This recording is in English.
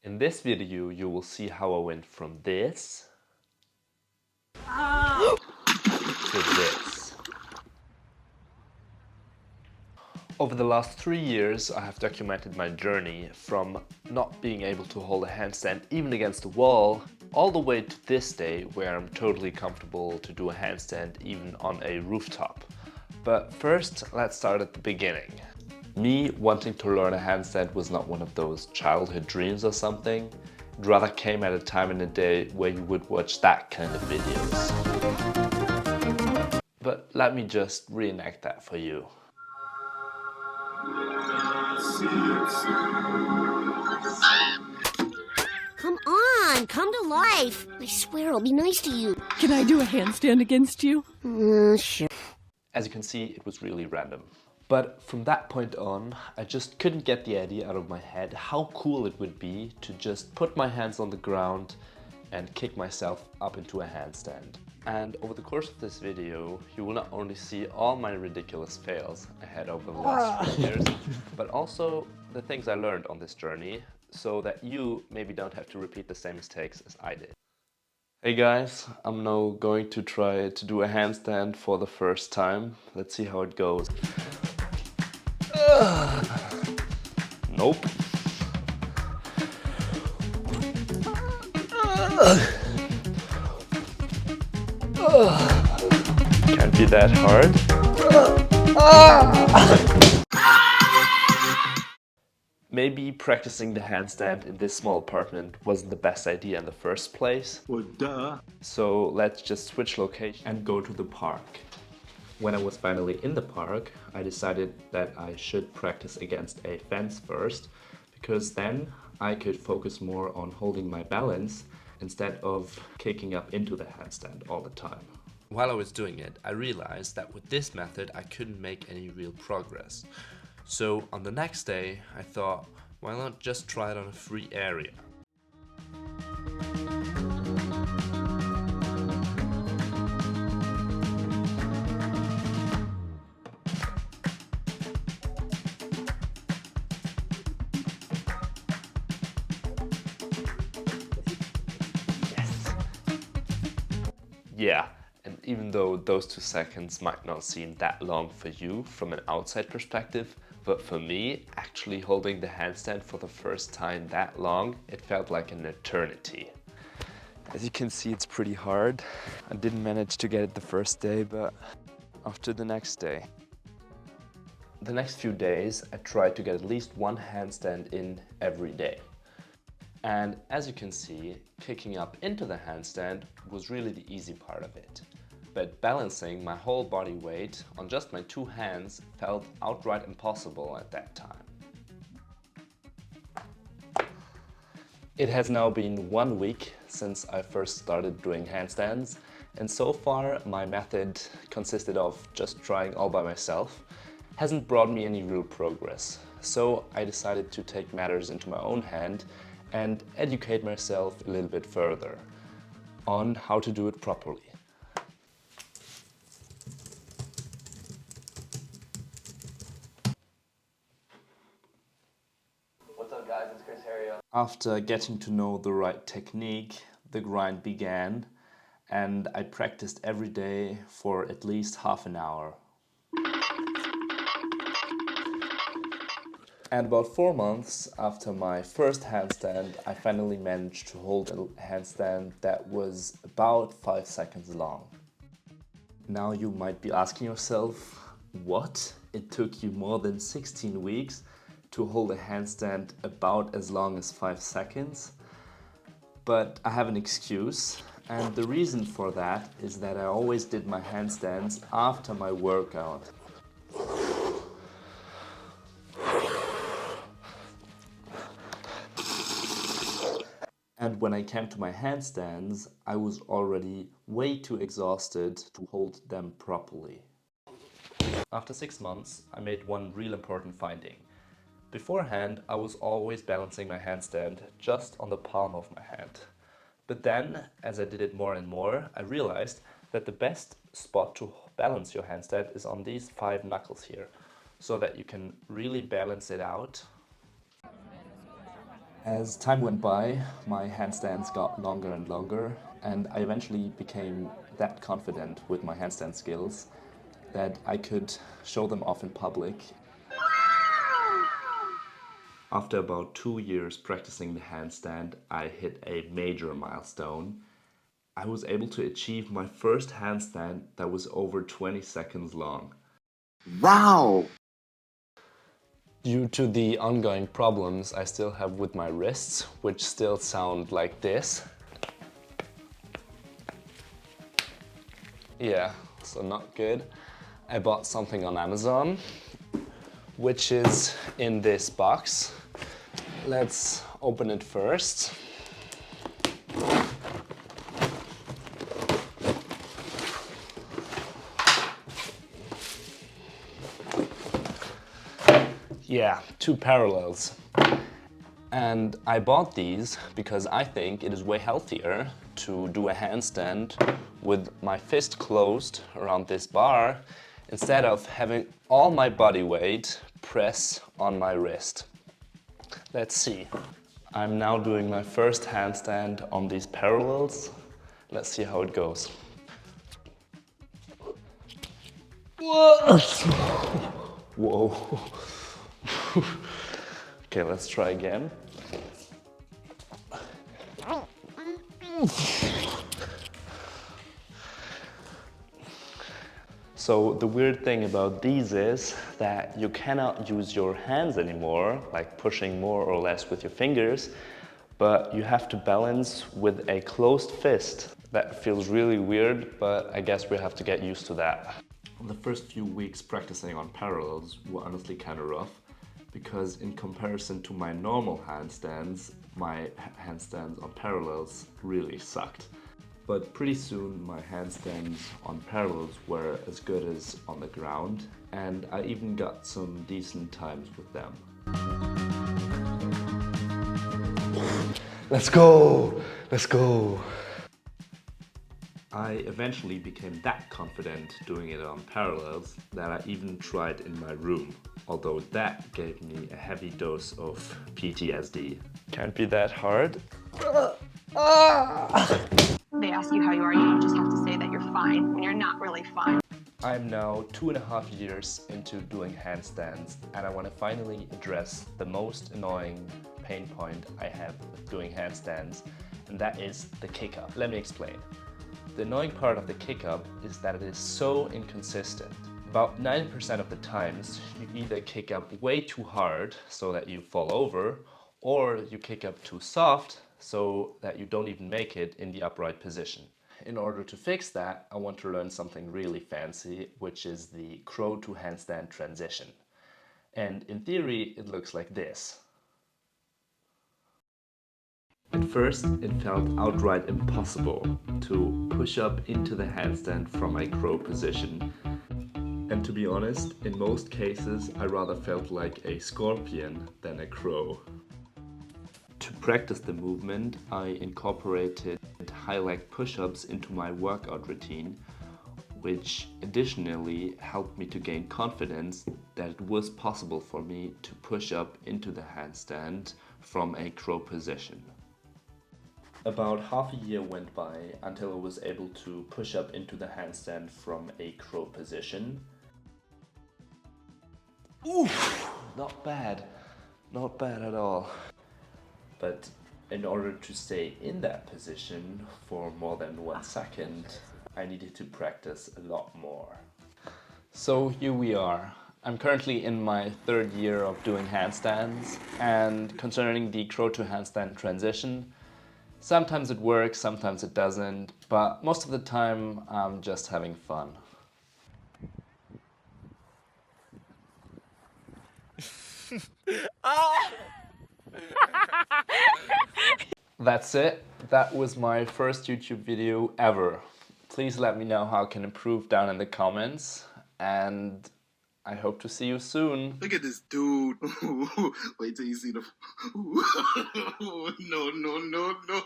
In this video, you will see how I went from this to this. Over the last 3 years, I have documented my journey from not being able to hold a handstand even against the wall, all the way to this day where I'm totally comfortable to do a handstand even on a rooftop. But first, let's start at the beginning. Me wanting to learn a handstand was not one of those childhood dreams or something. It rather came at a time in the day where you would watch that kind of videos. But let me just reenact that for you. Come on, come to life. I swear I'll be nice to you. Can I do a handstand against you? Sure. As you can see, it was really random. But from that point on, I just couldn't get the idea out of my head how cool it would be to just put my hands on the ground and kick myself up into a handstand. And over the course of this video, you will not only see all my ridiculous fails I had over the last 3 years, but also the things I learned on this journey, so that you maybe don't have to repeat the same mistakes as I did. Hey guys, I'm now going to try to do a handstand for the first time. Let's see how it goes. Nope. Can't be that hard. Maybe practicing the handstand in this small apartment wasn't the best idea in the first place. Well, duh. So let's just switch location and go to the park. When I was finally in the park, I decided that I should practice against a fence first, because then I could focus more on holding my balance instead of kicking up into the handstand all the time. While I was doing it, I realized that with this method I couldn't make any real progress. So on the next day, I thought, why not just try it on a free area? Yeah, and even though those 2 seconds might not seem that long for you from an outside perspective, but for me, actually holding the handstand for the first time that long, it felt like an eternity. As you can see, it's pretty hard. I didn't manage to get it the first day, but after the next day. The next few days, I tried to get at least one handstand in every day. And as you can see, kicking up into the handstand was really the easy part of it. But balancing my whole body weight on just my 2 hands felt outright impossible at that time. It has now been 1 week since I first started doing handstands, and so far my method consisted of just trying all by myself. Hasn't brought me any real progress, so I decided to take matters into my own hand and educate myself a little bit further on how to do it properly. What's up guys, it's Chris Harrio. After getting to know the right technique, the grind began, and I practiced every day for at least half an hour. And about 4 months after my first handstand, I finally managed to hold a handstand that was about 5 seconds long. Now you might be asking yourself, what? It took you more than 16 weeks to hold a handstand about as long as 5 seconds? But I have an excuse, and the reason for that is that I always did my handstands after my workout. And when I came to my handstands, I was already way too exhausted to hold them properly. After 6 months, I made one real important finding. Beforehand, I was always balancing my handstand just on the palm of my hand. But then, as I did it more and more, I realized that the best spot to balance your handstand is on these 5 knuckles here, so that you can really balance it out As time went by, my handstands got longer and longer, and I eventually became that confident with my handstand skills that I could show them off in public. After about 2 years practicing the handstand, I hit a major milestone. I was able to achieve my first handstand that was over 20 seconds long. Wow! Due to the ongoing problems I still have with my wrists, which still sound like this. Yeah, so not good. I bought something on Amazon, which is in this box. Let's open it first. Yeah, 2 parallels. And I bought these because I think it is way healthier to do a handstand with my fist closed around this bar instead of having all my body weight press on my wrist. Let's see. I'm now doing my first handstand on these parallels. Let's see how it goes. Whoa. Okay, let's try again. So the weird thing about these is that you cannot use your hands anymore, like pushing more or less with your fingers, but you have to balance with a closed fist. That feels really weird, but I guess we have to get used to that. The first few weeks practicing on parallels were honestly kind of rough, because in comparison to my normal handstands, my handstands on parallels really sucked. But pretty soon my handstands on parallels were as good as on the ground, and I even got some decent times with them. Let's go! Let's go! I eventually became that confident doing it on parallels that I even tried in my room, although that gave me a heavy dose of PTSD. Can't be that hard. They ask you how you are, you just have to say that you're fine when you're not really fine. I'm now 2.5 years into doing handstands, and I want to finally address the most annoying pain point I have with doing handstands, and that is the kick-up. Let me explain. The annoying part of the kick-up is that it is so inconsistent. About 90% of the times, you either kick up way too hard so that you fall over, or you kick up too soft so that you don't even make it in the upright position. In order to fix that, I want to learn something really fancy, which is the crow to handstand transition. And in theory, it looks like this. At first, it felt outright impossible to push up into the handstand from a crow position. And to be honest, in most cases, I rather felt like a scorpion than a crow. To practice the movement, I incorporated high leg push-ups into my workout routine, which additionally helped me to gain confidence that it was possible for me to push up into the handstand from a crow position. About half a year went by until I was able to push up into the handstand from a crow position. Oof! Not bad. Not bad at all. But in order to stay in that position for more than 1 second, I needed to practice a lot more. So here we are. I'm currently in my 3rd year of doing handstands, and concerning the crow to handstand transition, sometimes it works, sometimes it doesn't, but most of the time I'm just having fun. That's it. That was my first YouTube video ever. Please let me know how I can improve down in the comments, and I hope to see you soon. Look at this dude. Wait till you see the... No, no, no, no.